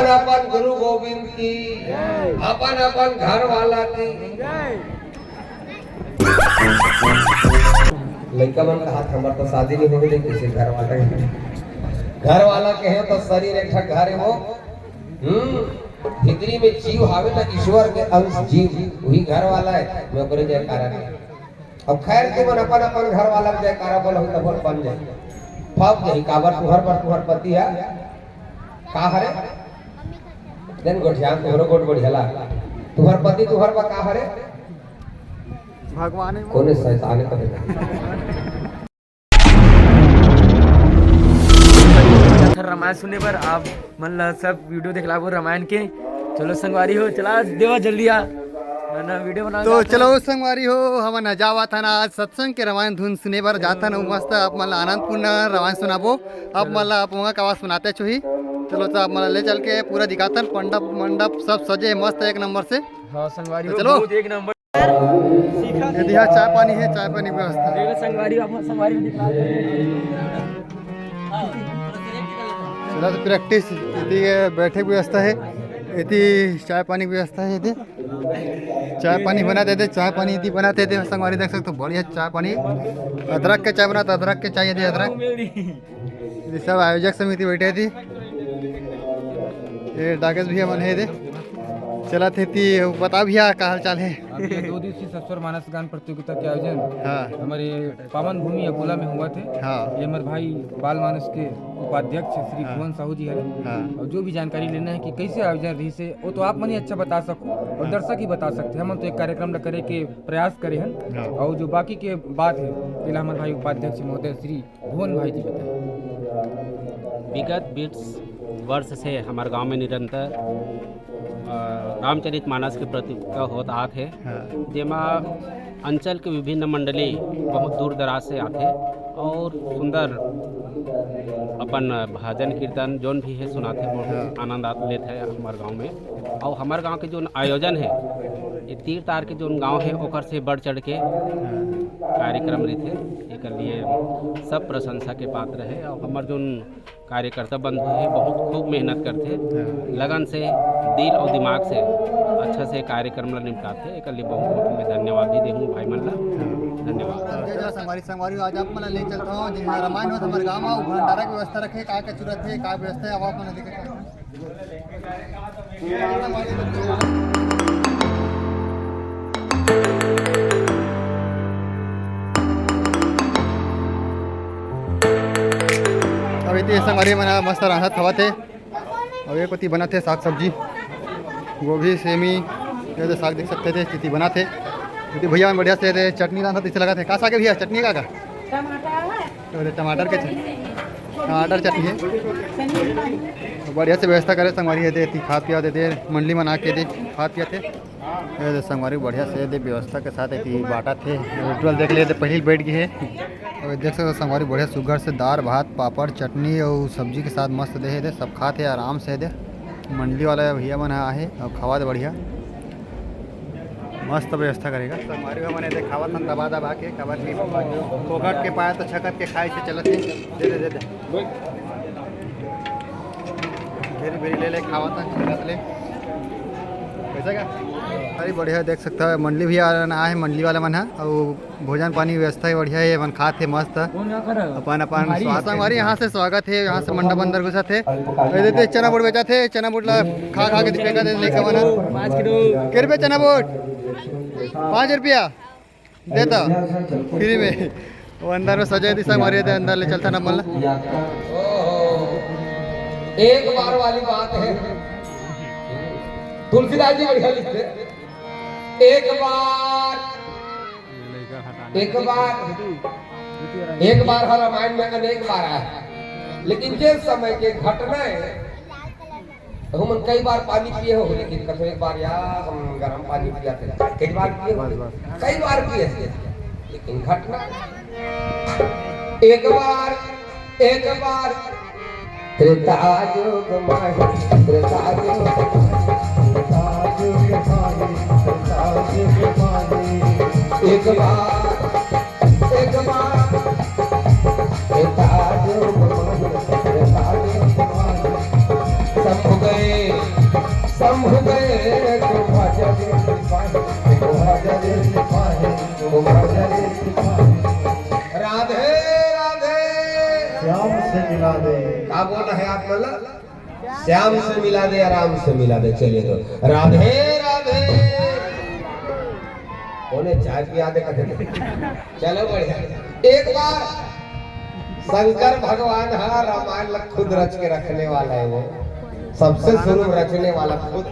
अपन अपन गुरु गोविंद की, अपन अपन घर वाला की। लड़का मन का हाथ हमार तो शादी नहीं होगी, किसी घर वाला कहे तो शरीर एक घर है वो। भीतरी में जीव हावे ना, ईश्वर के अंश जीव, वही घर वाला है। मैं करे जयकारा नहीं। अब खैर के मन अपन अपन घर वाला के जयकारा बोल हो तो बोल बन जाए। फब यही काबर तुहर पति है का हरे देन गोठियान तोहरो गोट बढ़ियाला। तुहर पति तुहर बा का हरे भगवान कोने शैतान करे। रामायण सुनने पर आप मतलब सब वीडियो दिखला वो रामायण के। चलो संगवारी हो, चला देवा जल्दी आ ना वीडियो बना। तो चलो संगवारी हो, हम न जावा था ना आज सत्संग के रामायण धुन सुने पर जाता ना मस्त। आप मतलब आनंदपूर्ण रामायण सुनाबो। आप मतलब आप वहाँ का आवाज सुनाते चुही। चलो तो आप मतलब ले चल के पूरा दिखाता मंडप मंडप सब सजे मस्त एक नंबर से। हाँ संगवारी हो, चलो एक नंबर। यदि यहाँ चाय पानी है, चाय पानी व्यवस्था संगवारी चला तो प्रैक्टिस बैठे की व्यवस्था है, इतनी चाय पानी की व्यवस्था है। यदि चाय पानी बना देते, चाय पानी यदि बनाते थे संगवारी देख सकते हो। बढ़िया चाय पानी, अदरक के चाय बनाते, अदरक के चाय यदि अदरक यदि सब आयोजक समिति बैठे थी। ये डाकेश भैया मन है थे चला थे थी। बता भैया क्या हाल चाल है? 2 दिवसीय सस्वर मानस गान प्रतियोगिता के आयोजन हाँ हमारे पावन भूमि अकोला में हुआ थे। हाँ ये हमारे भाई बाल मानस के उपाध्यक्ष श्री भुवन साहू जी है। हाँ और जो भी जानकारी लेना है कि कैसे आयोजन रही से वो तो आप मन ही अच्छा बता सको और दर्शक ही बता सकते हैं। हम तो एक कार्यक्रम न करे के प्रयास करे हैं और जो बाकी के बात है पहला हमारे भाई उपाध्यक्ष महोदय श्री भुवन भाई जी बताए। विगत 20 वर्ष से हमारे गांव में निरंतर रामचरित मानस के प्रतियोगिता होता आते हैं, जेमा अंचल के विभिन्न मंडली बहुत दूर दराज से आते और सुंदर अपन भजन कीर्तन जोन भी है सुनाते, बहुत आनंद लेते हैं हमारे गांव में। और हमारे गांव के जो आयोजन है ये तीर तार के जो गांव है ओकर से बढ़ चढ़ के कार्यक्रम रहते, एक लिए सब प्रशंसा के पात्र है। और हमारे जो कार्यकर्ता बंधु है बहुत खूब मेहनत करते, लगन से दिल और दिमाग से अच्छा से कार्यक्रम ला निपटाते। एक लिए बहुत बहुत मैं धन्यवाद भी देहूँ भाई मन ला, धन्यवाद। संगवारी आज आप मन ले चलता हूँ जिन रामायण हो हमारे गाँव में भंडारा की व्यवस्था रखे, का जरूरत है, का व्यवस्था है, अब आप मन देखे। अब इतनी संगवारी मना मस्त राहत हवा थे। और ये पति बना थे साग सब्जी, गोभी सेमी ये तो साग देख सकते थे। चिति बना थे क्योंकि भैया बढ़िया से थे। चटनी लाना इसे लगा थे का साग है भैया? चटनी का टमाटर के टमाटर चटनी है। बढ़िया से व्यवस्था करे संगवारी थे, खा पिया देते मंडली में ना के दे खा पिया थे संगवारी बढ़िया से दे व्यवस्था के साथ बाटा थे। रिचुअल देख लिए थे पहले बैठ गए है। और देख सकते संगवारी बढ़िया सुगर से दाल भात पापड़ चटनी और सब्जी के साथ मस्त दे थे, सब खाते आराम से दे। मंडली वाला भैया मन है और खावा दे बढ़िया मस्त व्यवस्था करेगा। संगवारी मैंने दे खावा था दबा दबा के खबर की पोखट के पाया तो छकत के खाए से चलते दे दे दे फिर फिर ले ले खावा था चलत ले कैसा का। अरे बढ़िया देख सकता है मंडली भी आना है, मंडली वाला मन है और भोजन पानी व्यवस्था है बढ़िया है। मन खाते मस्त अपन अपन संगवारी यहाँ से स्वागत है। यहाँ से मंडप अंदर घुसा थे देते चना बोट बेचा थे। चना बोट ला खा खा के फेंका दे लेकर बना 5 किलो के रुपये चना बोट 5 रुपया देता फ्री में। वो अंदर में सजाए थी संगवारी थे, अंदर ले चलता ना मन। एक बार वाली बात है, तुलसीदास जी बढ़िया लिखते, एक बार हर रामायण में अनेक बार आया है, लेकिन जिस समय के घटना है हम कई बार पानी पिए हो, लेकिन कभी एक बार यार हम गर्म पानी पिया थे, कई बार पिए हो, कई बार पिए थे, लेकिन घटना एक बार त्रेता युग माही त्रेता युग एक बार त्रेता युग माही त्रेता युग माही सब गए शंभु गए तो भजरे सिपाही, तो भजरे सिपाही, तो भजरे सिपाही। राधे राधे श्याम से मिला दे। क्या बोला है आप बोला? श्याम से मिला दे, आराम से मिला दे। चलिए तो राधे राधे। उन्हें चाय पिया दे कहते। चलो बढ़िया। एक बार शंकर भगवान है रामायण खुद रच के रखने वाला है, वो सबसे शुरू रचने वाला खुद।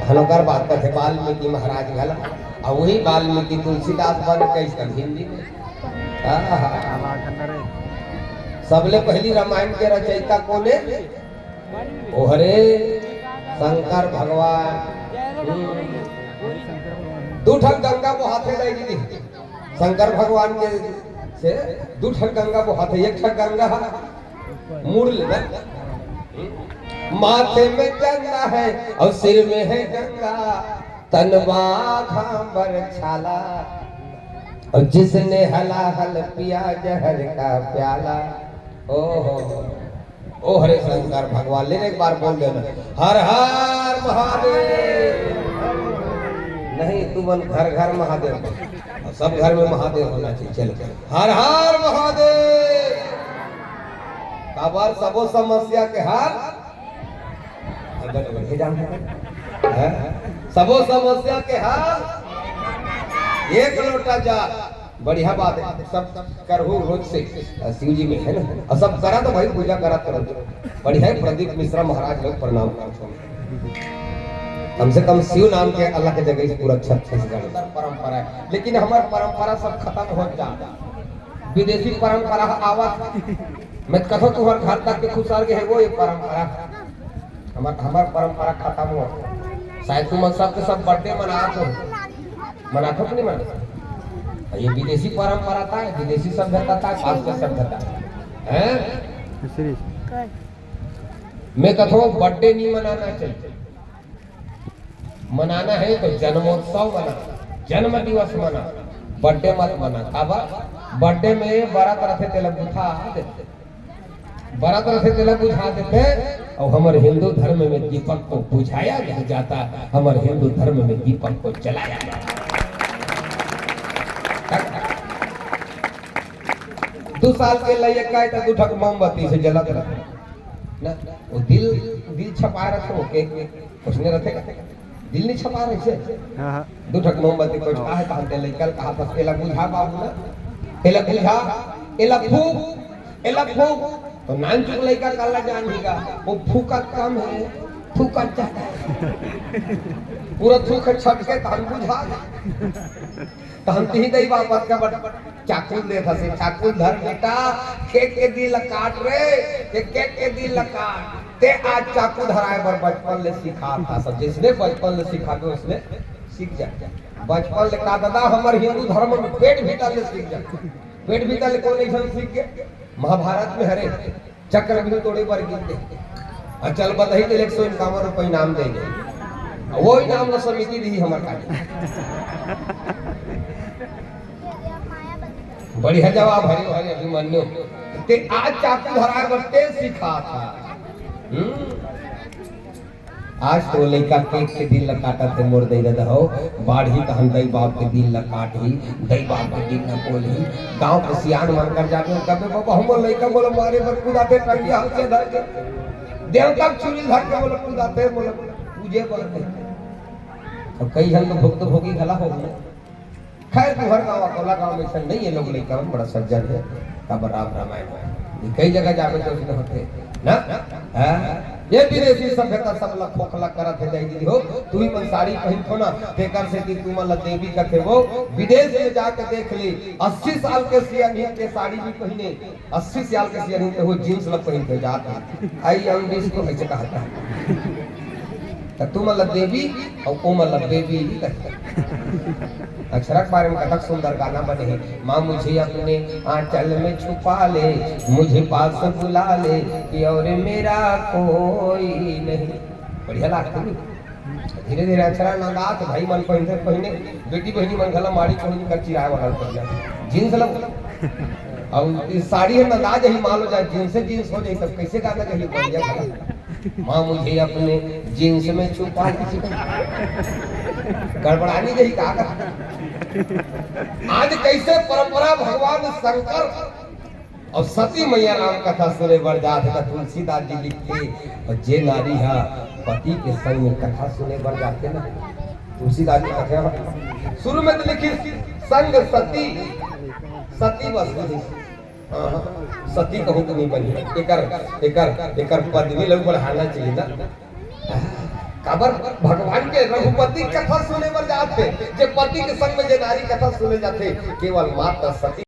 हनुकर बात करते वाल्मीकि महाराज गला, और वही वाल्मीकि तुलसीदास बन कैसे हिंदी में। सबले पहली रामायण के रचयिता कौन है? ओहरे शंकर भगवान। दूठन गंगा बहाते लगी शंकर भगवान के से, दूठन गंगा बहाते। एक ठन गंगा मुड़ लेना, माथे में गंगा है और सिर में है गंगा, तनवा घांबर छाला, और जिसने हला हल पिया जहर का प्याला। ओहो ओ हरे शंकर भगवान। लेने एक बार बोल देना हर हर महादेव। नहीं तू बन घर घर महादेव, सब घर में महादेव होना चाहिए। चल हर हर महादेव। काबर सबो समस्या के हाल सबो समस्या के हाल एक लोटा जा। बढ़िया बात है, सब करहु रोज से शिव जी में है ना, और सब करा तो भाई पूजा करा तुरंत। बढ़िया है। प्रदीप मिश्रा महाराज लोग प्रणाम करते हैं। कम से कम शिव नाम के अल्लाह के जगह से पूरा छत्तीसगढ़ परंपरा है। लेकिन हमारी परंपरा सब खत्म हो जाता, विदेशी परंपरा आवत। मैं कथो तुम्हार घर तक के खुशार के है वो ये परंपरा। हमार परंपरा खत्म हो। शायद तुम सब के सब बर्थडे मनाते कि नहीं मनाते? ये विदेशी परंपरा था, विदेशी सभ्यता था, पाश्चात्य सभ्यता है। मैं कथो बर्थडे नहीं मनाना चाहिए। मनाना है तो जन्मोत्सव मना, जन्म दिवस मना, बर्थडे मत मना। अब बर्थडे में बड़ा तरह से तेल बुझा देते, बड़ा तरह से तेल बुझा देते। और हमारे हिंदू धर्म में दीपक को बुझाया नहीं जाता, हमारे हिंदू धर्म में दीपक को जलाया जाता। 2 साल के लिए का तो 2 ठक मोमबत्ती से जलत रहे ना, वो दिल छपा रखे हो के उसने रखे दिल नहीं छपा रहे से। 2 ठक मोमबत्ती को छा है कहते लइकल कहा बस एला बुझा बाबू ना, एला बुझा, एला फूक। तो नान चुक लइका काला जानेगा वो फूका कम है, फूका ज्यादा है। पूरा फूक छट के तहन बुझा तहन ही दई वापस का बट चाकू ले फसे। चाकू धर बेटा, केक के दिल काट रे, केक के दिल काट। ते आज चाकू धराए पर बचपन ले सिखा था सब, जिसने बचपन ले सिखा के उसने सीख जाए। बचपन ले का दादा हमारे हिंदू धर्म में पेट भीतर ले सीख जाए। पेट भीतर ले कौन ऐसा सीख के? महाभारत में हरे चक्र भी तोड़े पर गिरते। चल बताई तो 151 रुपये इनाम देंगे, वो इनाम न समिति दी हमारे का। बढ़िया जवाब हरे हरे अभिमन्यु। ते आज चाकू धराए बट्टे सिखा था। आज तो लइका केक के दिल काटा थे मोर दई दादा हो, बाढ़ी कहन दई बाप के दिल काट ही, दई बाप के दिल न बोल ही। गांव के सियान मन कर जाते कबे बाबा हम लइका बोले मारे पर कूदाते टंगिया से धर के देवता चुरी धर के बोले कूदाते बोले पूजे करते। अब कई जन तो भक्त भोगी गला हो गए। खैर तुहर गाँव अकोला गाँव में नहीं है, लोग लइका बड़ा सज्जन है। तब रामायण कई जगह जावे तो उसने होते ना। ये विदेशी सभ्यता सब ला खोखला करत है जाई हो। तू ही मन साड़ी पहन थो ना, तेकर से कि तू मन देवी कथे वो विदेश में जाके देख ली। 80 साल के सियानी के साड़ी भी पहने, 80 साल के सियानी के वो जींस ला पहन के जाता। आई हम देश को ऐसे कहता है तो तू मन देवी और ओ मन बेबी अक्षरक बारे में कथक सुंदर गाना बने हैं। माँ मुझे अपने आंचल में छुपा ले, मुझे पास बुला ले कि और मेरा कोई नहीं। बढ़िया लागता नहीं। धीरे धीरे अक्षरा नंदात भाई मन पहने बेटी बहनी मन गला मारी पहनी कर चिराए वाला पहना जींस लग और साड़ी है नंदाज ही मान लो जाए जींस हो जाए तब कैसे गाना चाहिए बढ़िया। माँ मुझे अपने जींस में छुपा लीजिए। गड़बड़ानी गई का आज कैसे परंपरा भगवान शंकर और सती मैया राम कथा सुने बर जात है तुलसीदास जी लिखते और जे नारी है पति के संग में कथा सुने बर जाते ना तुलसीदास जी कथा शुरू में तो लिखी संग सती सती वस्तु सती कहूँ तो नहीं बनी एकर पदवी लोग बढ़ाना चाहिए ना काबर भगवान के रघुपति कथा सुने पर जाते जे पति के संग में जे नारी कथा सुने जाते केवल मात्र सती